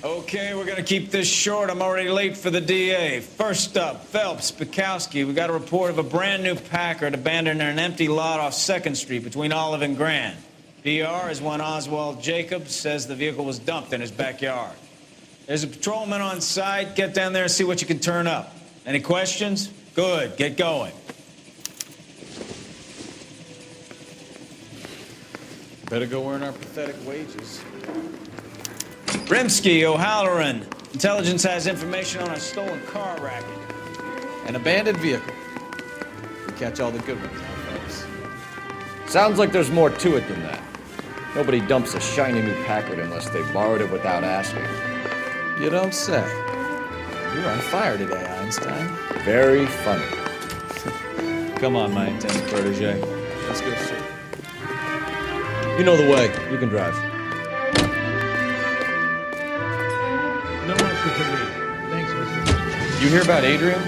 Okay, we're gonna keep this short. I'm already late for the DA. First up, Phelps, Bukowski. We got a report of a brand new Packard abandoned in an empty lot off 2nd Street between Olive and Grand. PR is one Oswald Jacobs says the vehicle was dumped in his backyard. There's a patrolman on site. Get down there and see what you can turn up. Any questions? Good, get going. Better go earn our pathetic wages. Rimsky, O'Halloran. Intelligence has information on a stolen car racket. An abandoned vehicle. We catch all the good ones, huh, folks? Sounds like there's more to it than that. Nobody dumps a shiny new Packard unless they borrowed it without asking. You don't say. You're on fire today, Einstein. Very funny. Come on, my intense protege. Let's go see. You know the way. You can drive. No one else can leave. Thanks, Mr. You hear about Adrian?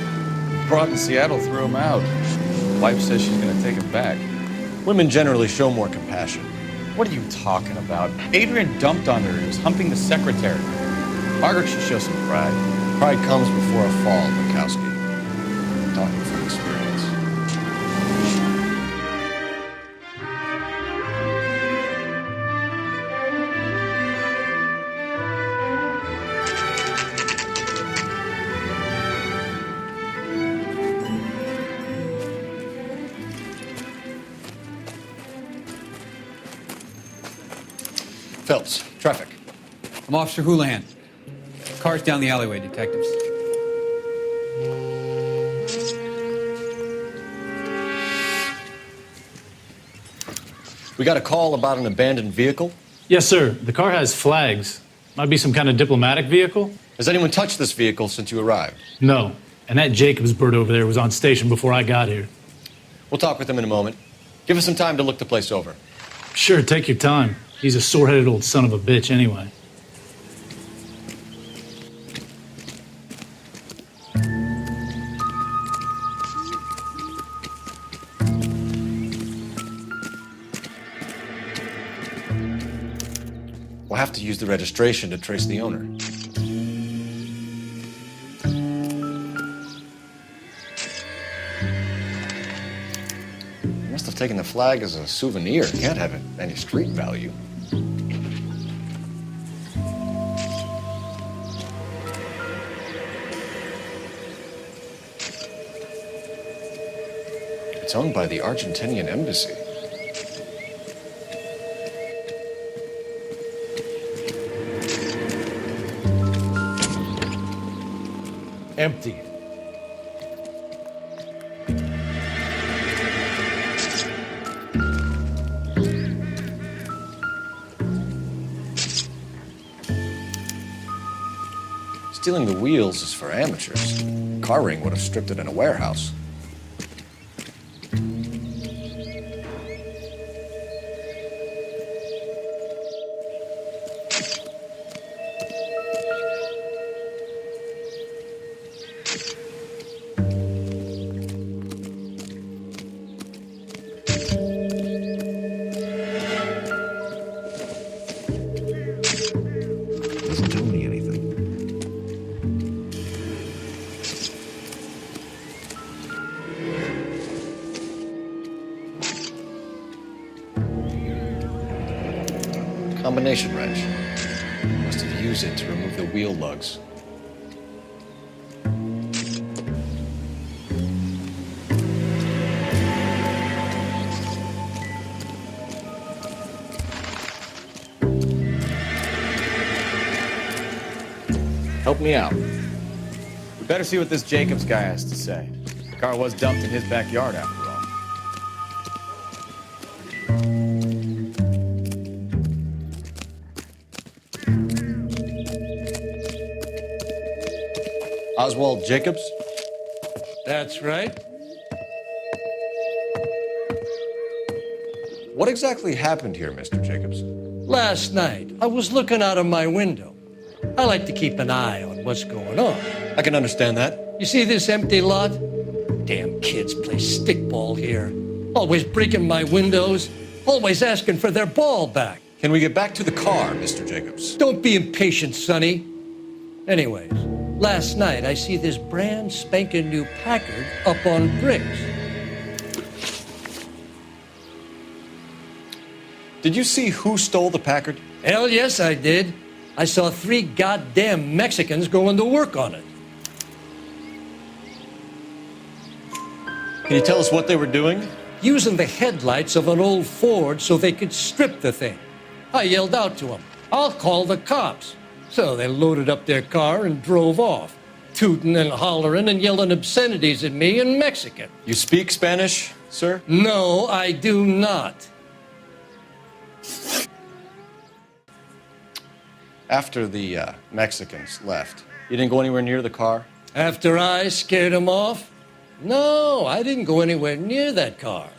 Broad in Seattle threw him out. Wife says she's gonna take him back. Women generally show more compassion. What are you talking about? Adrian dumped on her and was humping the secretary. Margaret should show some pride. Pride comes before a fall, Bukowski. I'm talking from experience. Phelps, traffic. I'm Officer Houlihan. Car's down the alleyway, detectives. We got a call about an abandoned vehicle. Yes, sir. The car has flags. Might be some kind of diplomatic vehicle? Has anyone touched this vehicle since you arrived? No. And that Jacobs bird over there was on station before I got here. We'll talk with him in a moment. Give us some time to look the place over. Sure, take your time. He's a sore-headed old son of a bitch anyway. We'll have to use the registration to trace the owner. He must have taken the flag as a souvenir. Can't have any street value. It's owned by the Argentinian embassy. Empty. Stealing the wheels is for amateurs. Car ring would have stripped it in a warehouse. Doesn't tell me anything. Combination wrench. Must have used it to remove the wheel lugs. Help me out. We better see what this Jacobs guy has to say. The car was dumped in his backyard after all. Oswald Jacobs? That's right. What exactly happened here, Mr. Jacobs? Last night, I was looking out of my window. I like to keep an eye on what's going on. I can understand that. You see this empty lot? Damn kids play stickball here. Always breaking my windows. Always asking for their ball back. Can we get back to the car, Mr. Jacobs? Don't be impatient, Sonny. Anyways, last night I see this brand spanking new Packard up on bricks. Did you see who stole the Packard? Hell yes, I did. I saw 3 goddamn Mexicans going to work on it. Can you tell us what they were doing? Using the headlights of an old Ford so they could strip the thing. I yelled out to them, "I'll call the cops." So they loaded up their car and drove off, tooting and hollering and yelling obscenities at me in Mexican. You speak Spanish, sir? No, I do not. After the Mexicans left, you didn't go anywhere near the car? After I scared them off? No, I didn't go anywhere near that car.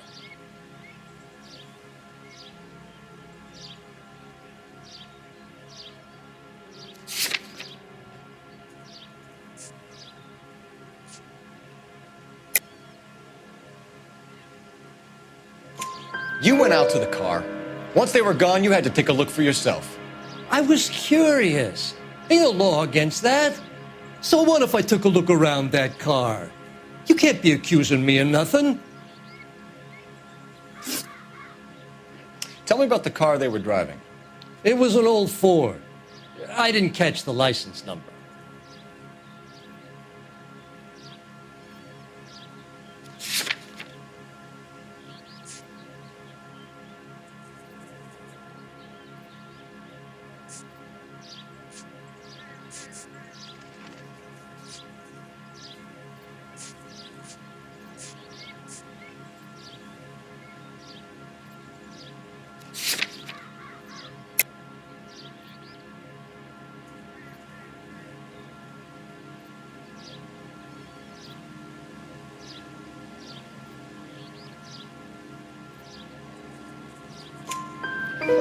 You went out to the car. Once they were gone, you had to take a look for yourself. I was curious. Ain't no law against that. So what if I took a look around that car? You can't be accusing me of nothing. Tell me about the car they were driving. It was an old Ford. I didn't catch the license number.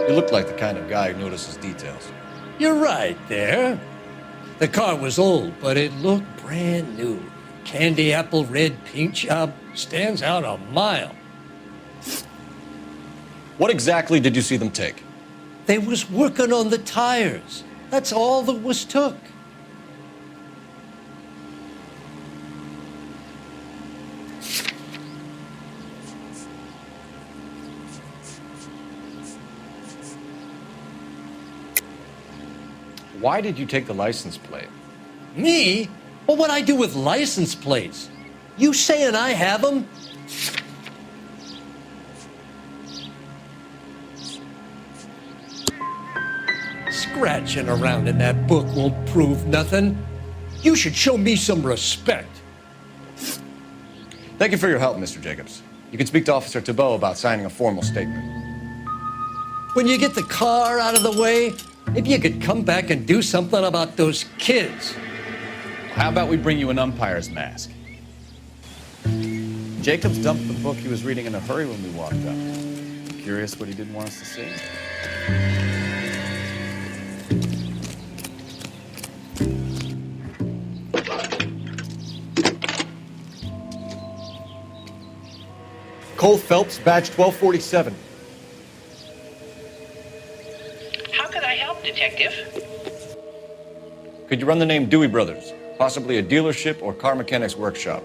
You look like the kind of guy who notices details. You're right there. The car was old, but it looked brand new. Candy apple red paint job stands out a mile. What exactly did you see them take? They was working on the tires. That's all that was took. Why did you take the license plate? Me? Well, what'd I do with license plates? You saying I have them? Scratching around in that book won't prove nothing. You should show me some respect. Thank you for your help, Mr. Jacobs. You can speak to Officer Thibault about signing a formal statement. When you get the car out of the way, maybe you could come back and do something about those kids. How about we bring you an umpire's mask? Jacobs dumped the book he was reading in a hurry when we walked up. Curious what he didn't want us to see? Cole Phelps, badge 1247. How could I help, Detective? Could you run the name Dewey Brothers? Possibly a dealership or car mechanics workshop.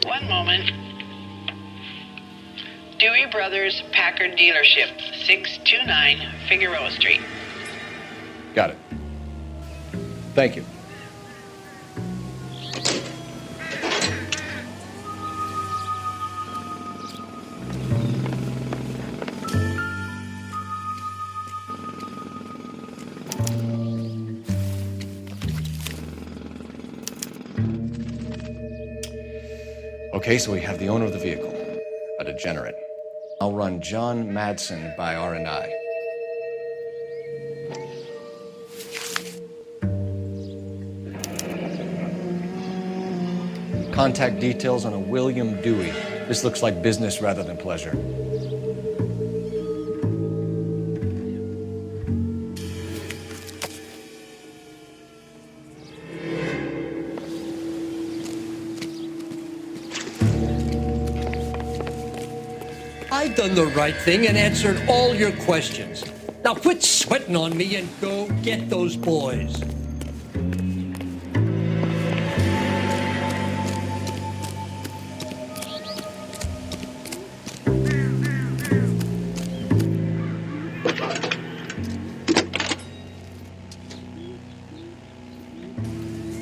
One moment. Dewey Brothers Packard Dealership, 629 Figueroa Street. Got it. Thank you. Okay, so we have the owner of the vehicle, a degenerate. I'll run John Madsen by R&I. Contact details on a William Dewey. This looks like business rather than pleasure. I done the right thing and answered all your questions. Now quit sweating on me and go get those boys.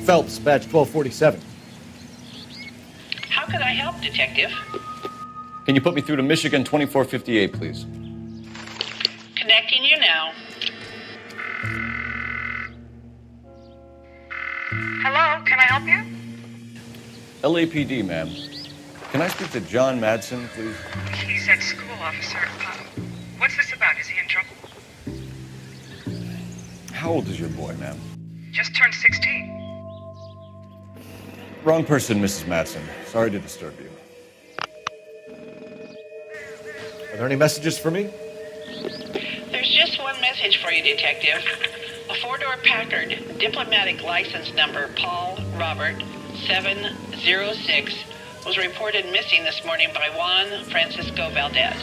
Phelps, badge 1247. How could I help, Detective? Can you put me through to Michigan 2458, please? Connecting you now. Hello, can I help you? LAPD, ma'am. Can I speak to John Madsen, please? He's at school, officer. What's this about? Is he in trouble? How old is your boy, ma'am? Just turned 16. Wrong person, Mrs. Madsen. Sorry to disturb you. Are there any messages for me? There's just one message for you, Detective. A four-door Packard, diplomatic license number Paul Robert 706, was reported missing this morning by Juan Francisco Valdez.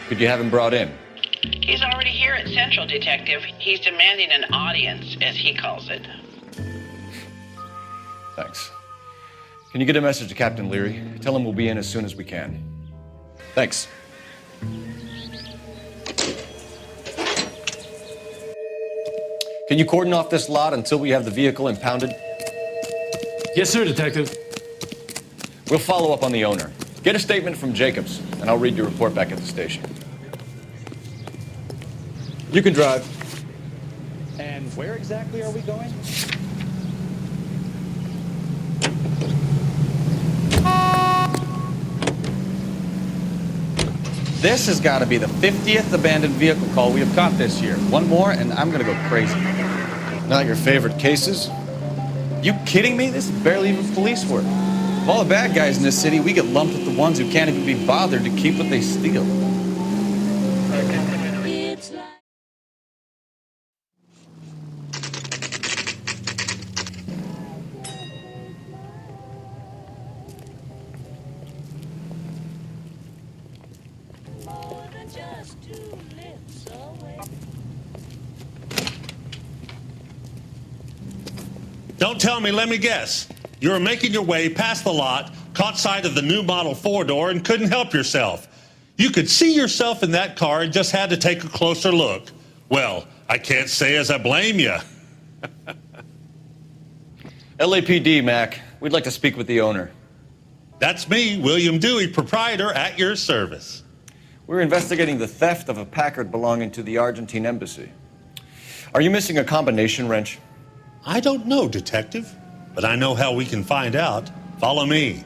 Could you have him brought in? He's already here at Central, Detective. He's demanding an audience, as he calls it. Thanks. Can you get a message to Captain Leary? Tell him we'll be in as soon as we can. Thanks. Can you cordon off this lot until we have the vehicle impounded? Yes, sir, Detective. We'll follow up on the owner. Get a statement from Jacobs, and I'll read your report back at the station. You can drive. And where exactly are we going? This has got to be the 50th abandoned vehicle call we have caught this year. One more, and I'm going to go crazy. Not your favorite cases? You kidding me? This is barely even police work. Of all the bad guys in this city, we get lumped with the ones who can't even be bothered to keep what they steal. Don't tell me, let me guess. You were making your way past the lot, caught sight of the new model four-door, and couldn't help yourself. You could see yourself in that car and just had to take a closer look. Well, I can't say as I blame you. LAPD, Mac. We'd like to speak with the owner. That's me, William Dewey, proprietor, at your service. We're investigating the theft of a Packard belonging to the Argentine embassy. Are you missing a combination wrench? I don't know, Detective, but I know how we can find out. Follow me.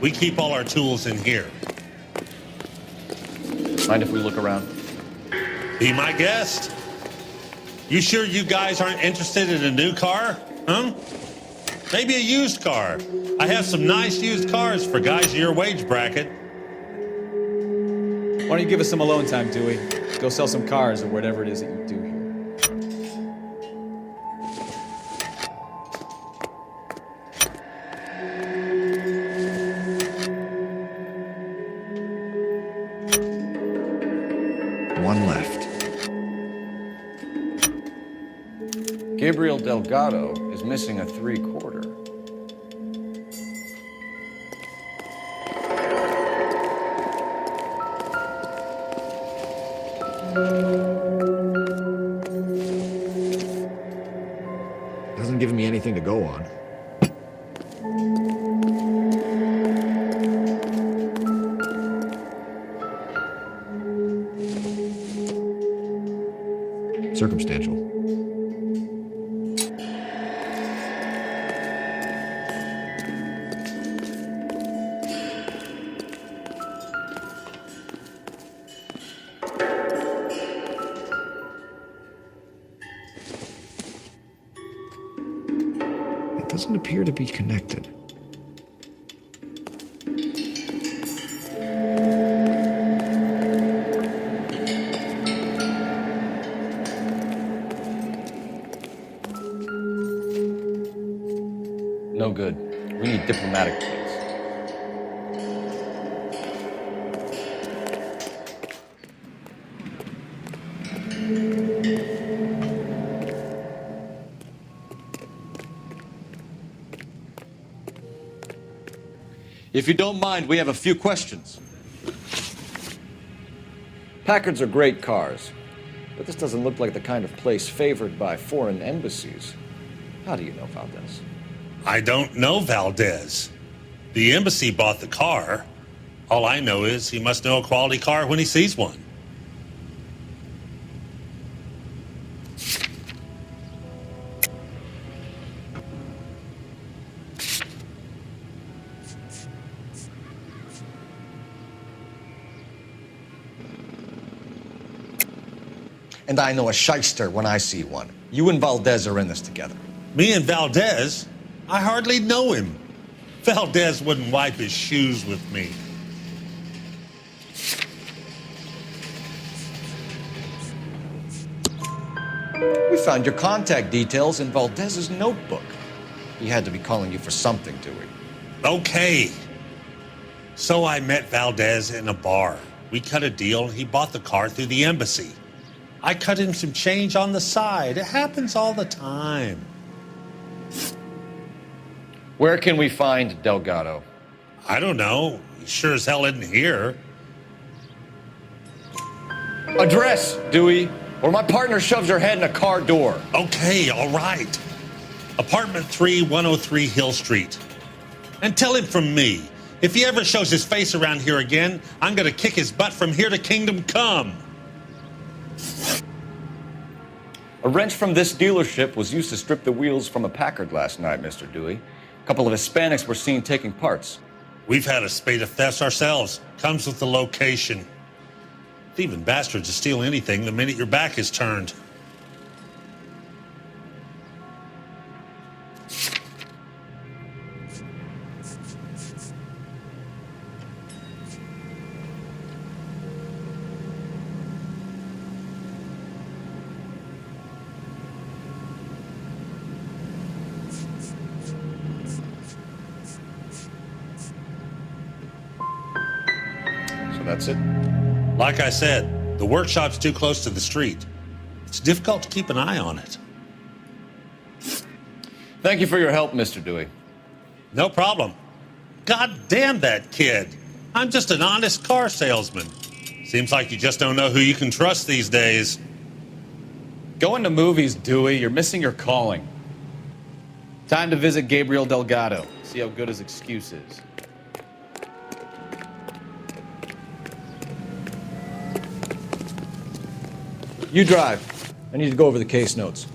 We keep all our tools in here. Mind if we look around? Be my guest. You sure you guys aren't interested in a new car? Huh? Maybe a used car. I have some nice used cars for guys in your wage bracket. Why don't you give us some alone time, Dewey? Go sell some cars or whatever it is that you do here. One left. Gabriel Delgado is missing a 3/4. Hasn't given me anything to go on. Circumstantial. It doesn't appear to be connected. No good. We need diplomatic plates. If you don't mind, we have a few questions. Packards are great cars, but this doesn't look like the kind of place favored by foreign embassies. How do you know Valdez? I don't know Valdez. The embassy bought the car. All I know is he must know a quality car when he sees one. And I know a shyster when I see one. You and Valdez are in this together. Me and Valdez? I hardly know him. Valdez wouldn't wipe his shoes with me. We found your contact details in Valdez's notebook. He had to be calling you for something, Dewey. Okay. So I met Valdez in a bar. We cut a deal and he bought the car through the embassy. I cut him some change on the side. It happens all the time. Where can we find Delgado? I don't know. He sure as hell isn't here. Address, Dewey, or my partner shoves her head in a car door. Okay, all right. Apartment 3, 103 Hill Street. And tell him from me, if he ever shows his face around here again, I'm gonna kick his butt from here to Kingdom Come. A wrench from this dealership was used to strip the wheels from a Packard last night, Mr. Dewey. A couple of Hispanics were seen taking parts. We've had a spate of thefts ourselves. Comes with the location. Thieving bastards to steal anything the minute your back is turned. That's it? Like I said, the workshop's too close to the street. It's difficult to keep an eye on it. Thank you for your help, Mr. Dewey. No problem. God damn that kid. I'm just an honest car salesman. Seems like you just don't know who you can trust these days. Going to movies, Dewey. You're missing your calling. Time to visit Gabriel Delgado. See how good his excuse is. You drive. I need to go over the case notes.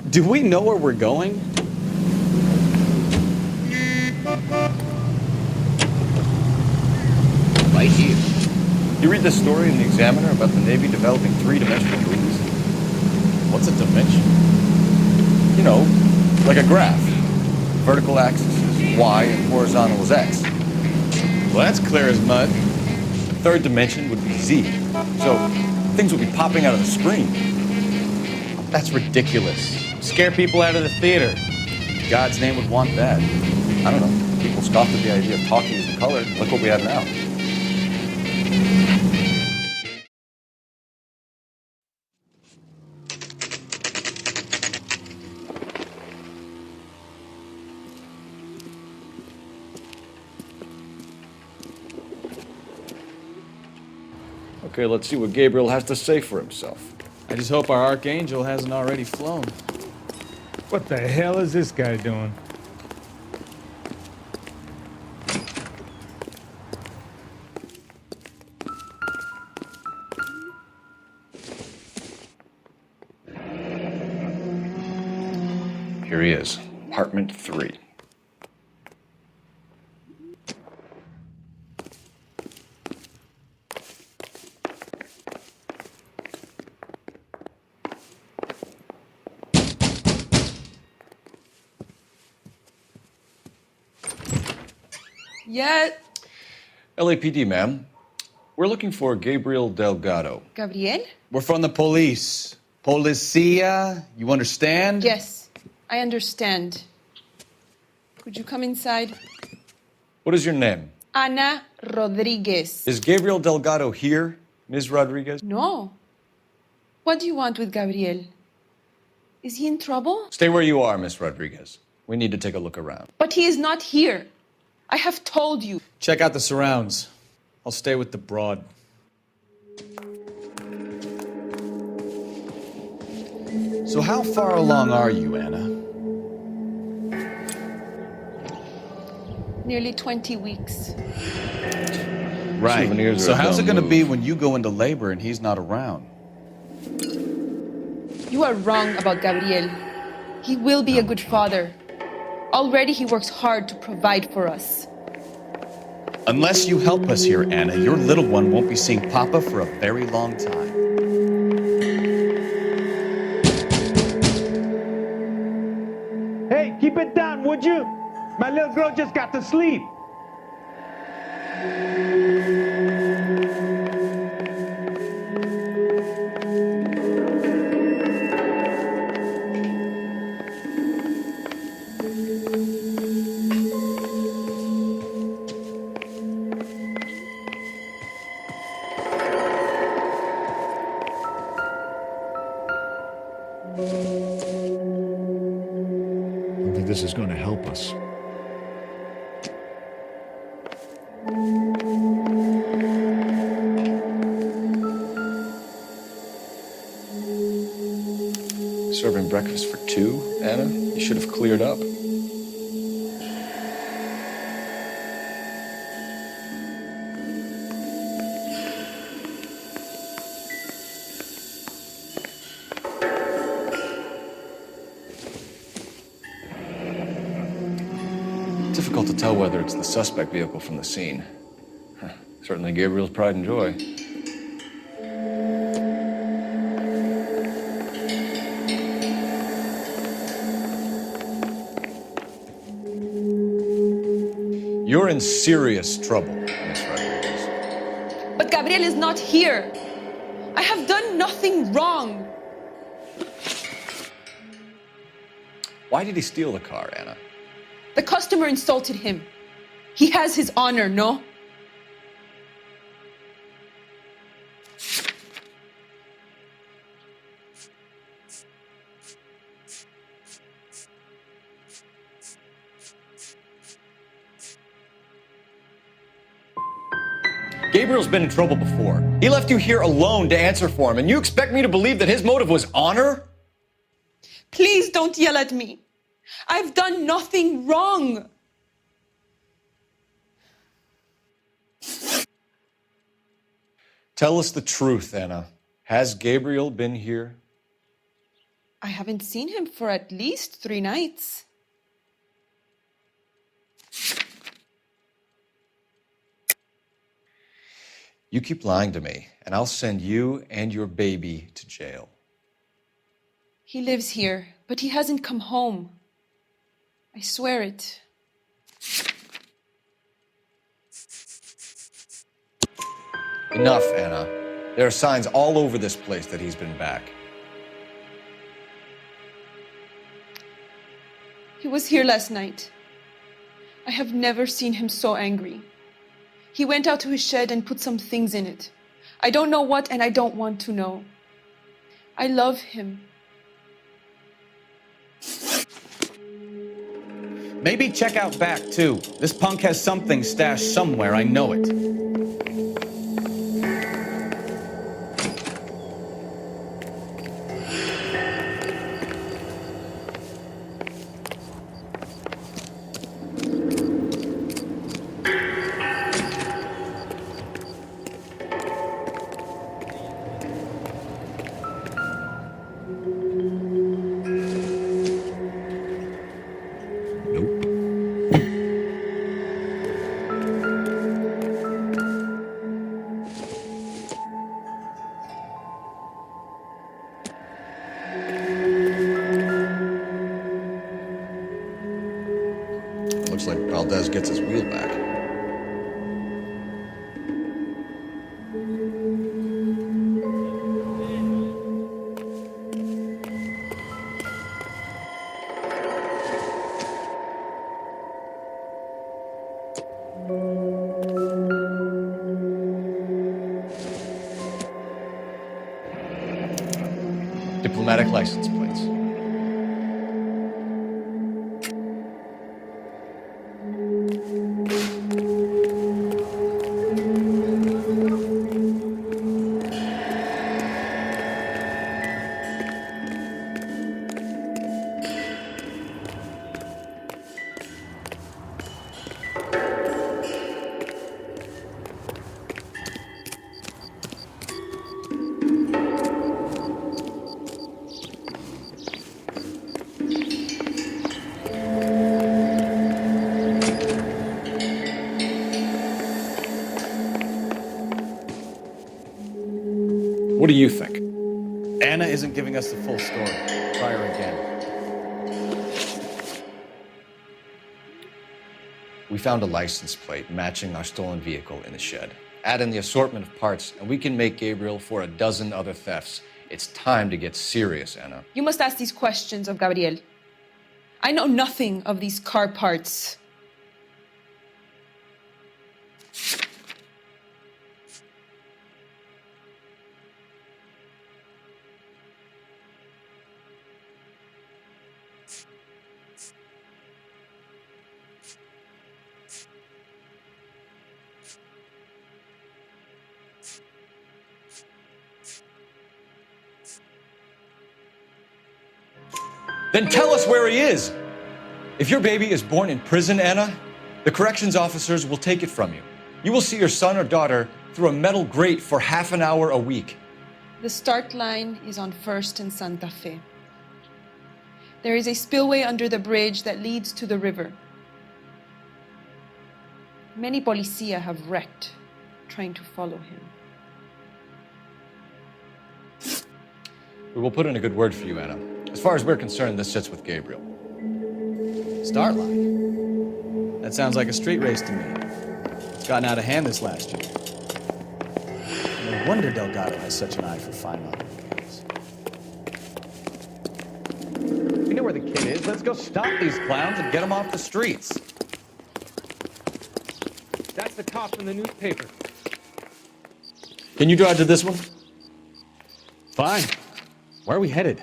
Do we know where we're going? Right here. You read this story in the Examiner about the Navy developing three-dimensional movies? What's a dimension? You know, like a graph. Vertical axis is Y and horizontal is X. Well, that's clear as mud. Third dimension would be Z. So things would be popping out of the screen. That's ridiculous. Scare people out of the theater. God's name would want that. I don't know. People scoffed at the idea of talkies in color. Look what we have now. Okay, let's see what Gabriel has to say for himself. I just hope our Archangel hasn't already flown. What the hell is this guy doing? Here he is, apartment 3. Yeah. LAPD, ma'am. We're looking for Gabriel Delgado. Gabriel? We're from the police. Policia, you understand? Yes, I understand. Could you come inside? What is your name? Ana Rodriguez. Is Gabriel Delgado here, Ms. Rodriguez? No. What do you want with Gabriel? Is he in trouble? Stay where you are, Ms. Rodriguez. We need to take a look around. But he is not here. I have told you. Check out the surrounds. I'll stay with the broad. So how far along are you, Anna? Nearly 20 weeks. Right. Souvenirs So are a how's it dumb going to be move. when you go into labor and he's not around? You are wrong about Gabriel. He will be a good father. Already he works hard to provide for us. Unless you help us here, Anna, your little one won't be seeing Papa for a very long time. Hey, keep it down, would you? My little girl just got to sleep. I don't think this is going to help us. Serving breakfast for two, Anna? You should have cleared up. Difficult to tell whether it's the suspect vehicle from the scene. Certainly Gabriel's pride and joy. You're in serious trouble, Miss Rodriguez. But Gabriel is not here. I have done nothing wrong. Why did he steal the car, Anna? The customer insulted him. He has his honor, no? Gabriel's been in trouble before. He left you here alone to answer for him, and you expect me to believe that his motive was honor? Please don't yell at me. I've done nothing wrong. Tell us the truth, Anna. Has Gabriel been here? I haven't seen him for at least 3 nights. You keep lying to me, and I'll send you and your baby to jail. He lives here, but he hasn't come home. I swear it. Enough, Anna. There are signs all over this place that he's been back. He was here last night. I have never seen him so angry. He went out to his shed and put some things in it. I don't know what, and I don't want to know. I love him. Maybe check out back, too. This punk has something stashed somewhere, I know it. Looks like Valdez gets his wheel back. Diplomatic license plates. What do you think? Anna isn't giving us the full story. Try her again. We found a license plate matching our stolen vehicle in the shed. Add in the assortment of parts, and we can make Gabriel for a dozen other thefts. It's time to get serious, Anna. You must ask these questions of Gabriel. I know nothing of these car parts. Then tell us where he is. If your baby is born in prison, Anna, the corrections officers will take it from you. You will see your son or daughter through a metal grate for half an hour a week. The start line is on 1st and Santa Fe. There is a spillway under the bridge that leads to the river. Many policia have wrecked trying to follow him. We will put in a good word for you, Anna. As far as we're concerned, this sits with Gabriel. Start line. That sounds like a street race to me. It's gotten out of hand this last year. No wonder Delgado has such an eye for fine automobiles. We know where the kid is. Let's go stop these clowns and get them off the streets. That's the cop in the newspaper. Can you drive to this one? Fine. Where are we headed?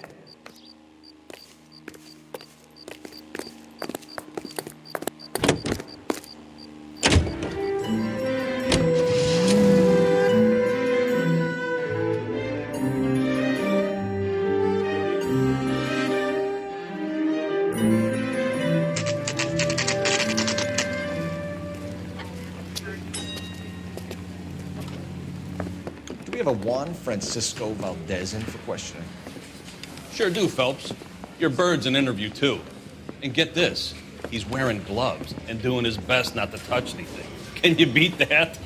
Do we have a Juan Francisco Valdez in for questioning? Sure do, Phelps. Your bird's an interview, too. And get this, he's wearing gloves and doing his best not to touch anything. Can you beat that?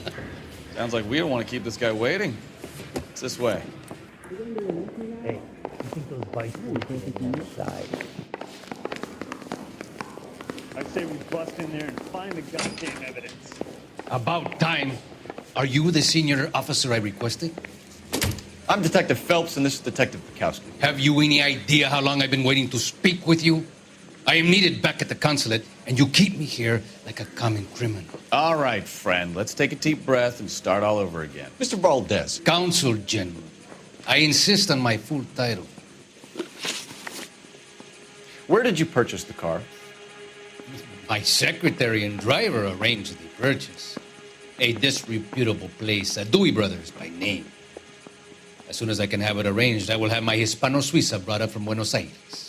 Sounds like we don't want to keep this guy waiting. It's this way. Hey, I think those bikes will be inside. I say we bust in there and find the goddamn evidence. About time. Are you the senior officer I requested? I'm Detective Phelps, and this is Detective Bukowski. Have you any idea how long I've been waiting to speak with you? I am needed back at the consulate, and you keep me here like a common criminal. All right, friend. Let's take a deep breath and start all over again. Mr. Valdez. Consul General. I insist on my full title. Where did you purchase the car? My secretary and driver arranged the purchase. A disreputable place, a Dewey Brothers by name. As soon as I can have it arranged, I will have my Hispano Suiza brought up from Buenos Aires.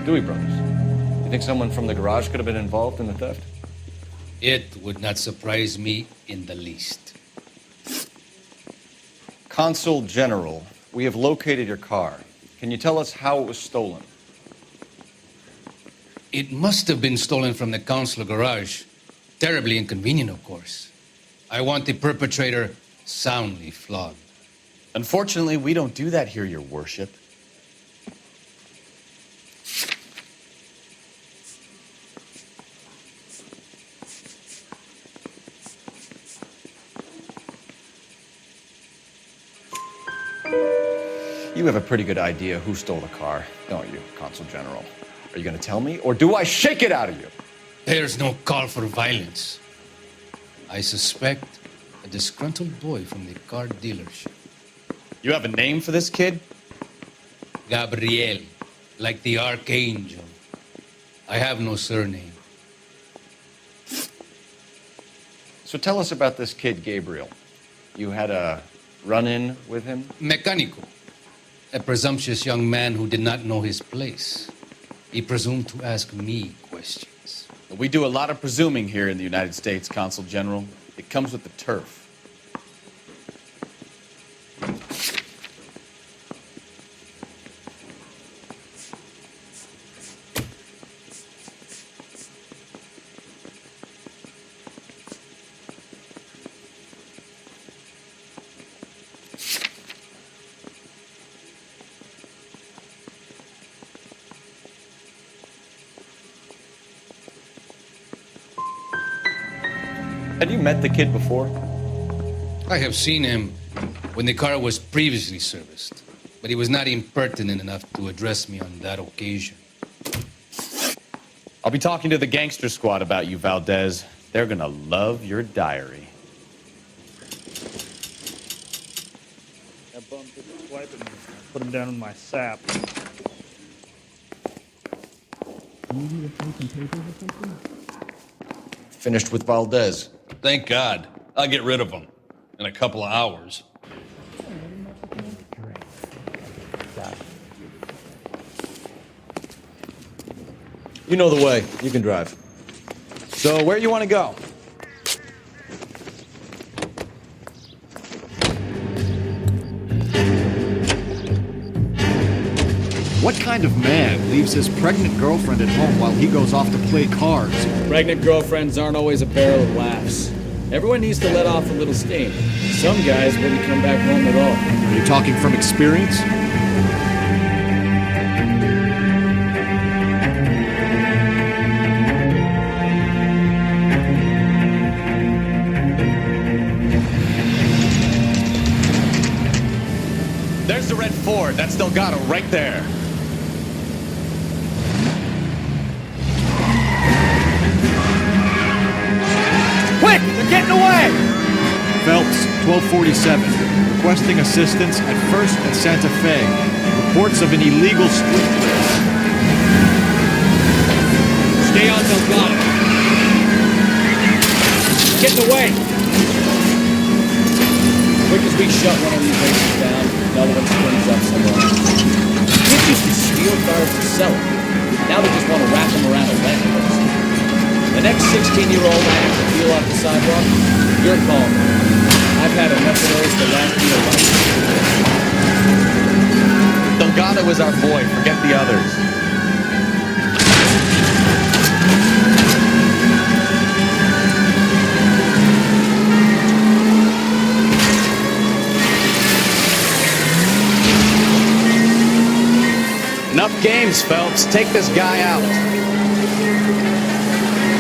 Dewey Brothers. You think someone from the garage could have been involved in the theft? It would not surprise me in the least. Consul General, we have located your car. Can you tell us how it was stolen? It must have been stolen from the consular garage. Terribly inconvenient, of course. I want the perpetrator soundly flogged. Unfortunately, we don't do that here, Your Worship. You have a pretty good idea who stole the car, don't you, Consul General? Are you going to tell me, or do I shake it out of you? There's no call for violence. I suspect a disgruntled boy from the car dealership. You have a name for this kid? Gabriel, like the archangel. I have no surname. So tell us about this kid, Gabriel. You had a run-in with him? Mecánico. A presumptuous young man who did not know his place. He presumed to ask me questions. We do a lot of presuming here in the United States, Consul General. It comes with the turf. Had you met the kid before? I have seen him when the car was previously serviced, but he was not impertinent enough to address me on that occasion. I'll be talking to the gangster squad about you, Valdez. They're gonna love your diary. That bum took a swipe at me. I put him down in my sap. Finished with Valdez. Thank God. I'll get rid of him in a couple of hours. You know the way. You can drive. So, where you want to go? What kind of man leaves his pregnant girlfriend at home while he goes off to play cards? Pregnant girlfriends aren't always a barrel of laughs. Everyone needs to let off a little steam. Some guys wouldn't come back home at all. Are you talking from experience? There's the red Ford. That's Delgado right there. Quick! They're getting away! Phelps, 1247. Requesting assistance at 1st and Santa Fe. Reports of an illegal street. Stay on Delgado. Getting away! Quick as we shut one of these races down, another one springs up somewhere else. Kids used to steal cars and sell them. Now they just want to wrap them around a lamppost. The next 16-year-old I have to peel off the sidewalk, you're calling. I've had enough of those to last me a lifetime. Delgado is our boy. Forget the others. Enough games, Phelps. Take this guy out.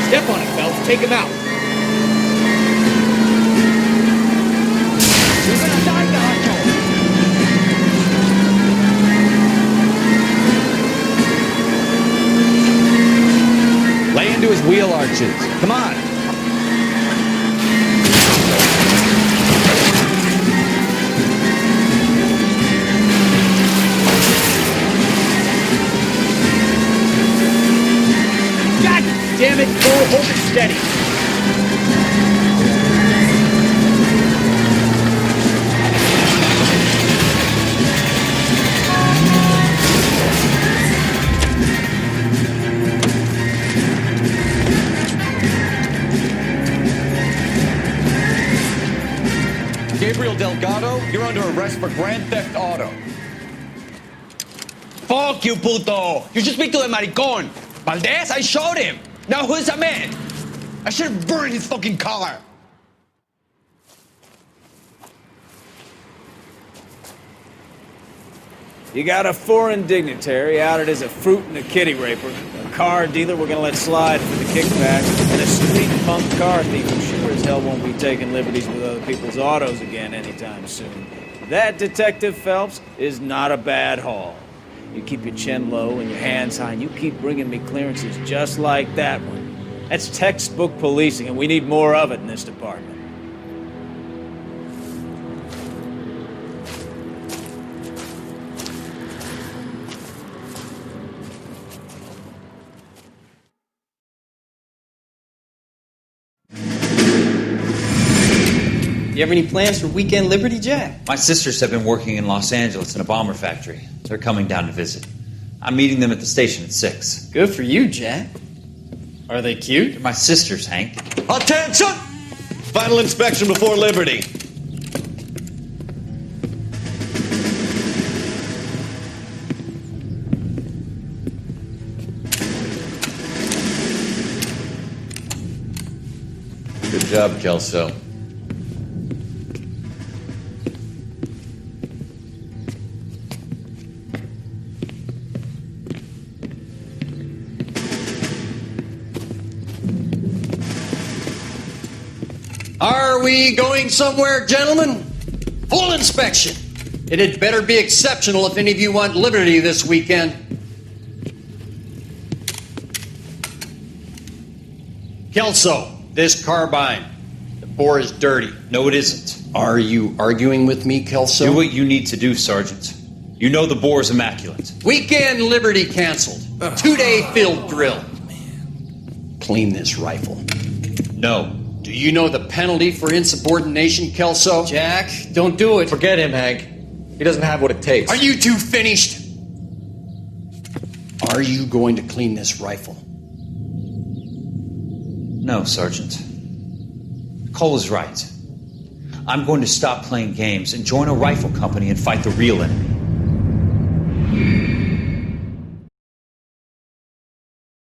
Step on it, Phelps. Take him out. You're gonna die, Nacho. Lay into his wheel arches. Come on. Damn it, Cole, hold it steady. Gabriel Delgado, you're under arrest for grand theft auto. Fuck you, puto! You should speak to the maricón. Valdez, I showed him. Now who's the man? I should have burned his fucking car. You got a foreign dignitary outed as a fruit and a kitty raper, a car dealer we're gonna let slide for the kickback, and a street punk car thief who sure as hell won't be taking liberties with other people's autos again anytime soon. That, Detective Phelps, is not a bad haul. You keep your chin low and your hands high, and you keep bringing me clearances just like that one. That's textbook policing, and we need more of it in this department. You have any plans for weekend Liberty, Jack? My sisters have been working in Los Angeles in a bomber factory. They're coming down to visit. I'm meeting them at the station at 6. Good for you, Jack. Are they cute? They're my sisters, Hank. Attention! Final inspection before liberty. Good job, Kelso. Are we going somewhere, gentlemen? Full inspection. It had better be exceptional if any of you want liberty this weekend. Kelso, this carbine. The bore is dirty. No, it isn't. Are you arguing with me, Kelso? Do what you need to do, Sergeant. You know the bore is immaculate. Weekend liberty canceled. 2-day field drill. Clean this rifle. No. Do you know the penalty for insubordination, Kelso? Jack, don't do it. Forget him, Hank. He doesn't have what it takes. Are you two finished? Are you going to clean this rifle? No, Sergeant. Cole is right. I'm going to stop playing games and join a rifle company and fight the real enemy.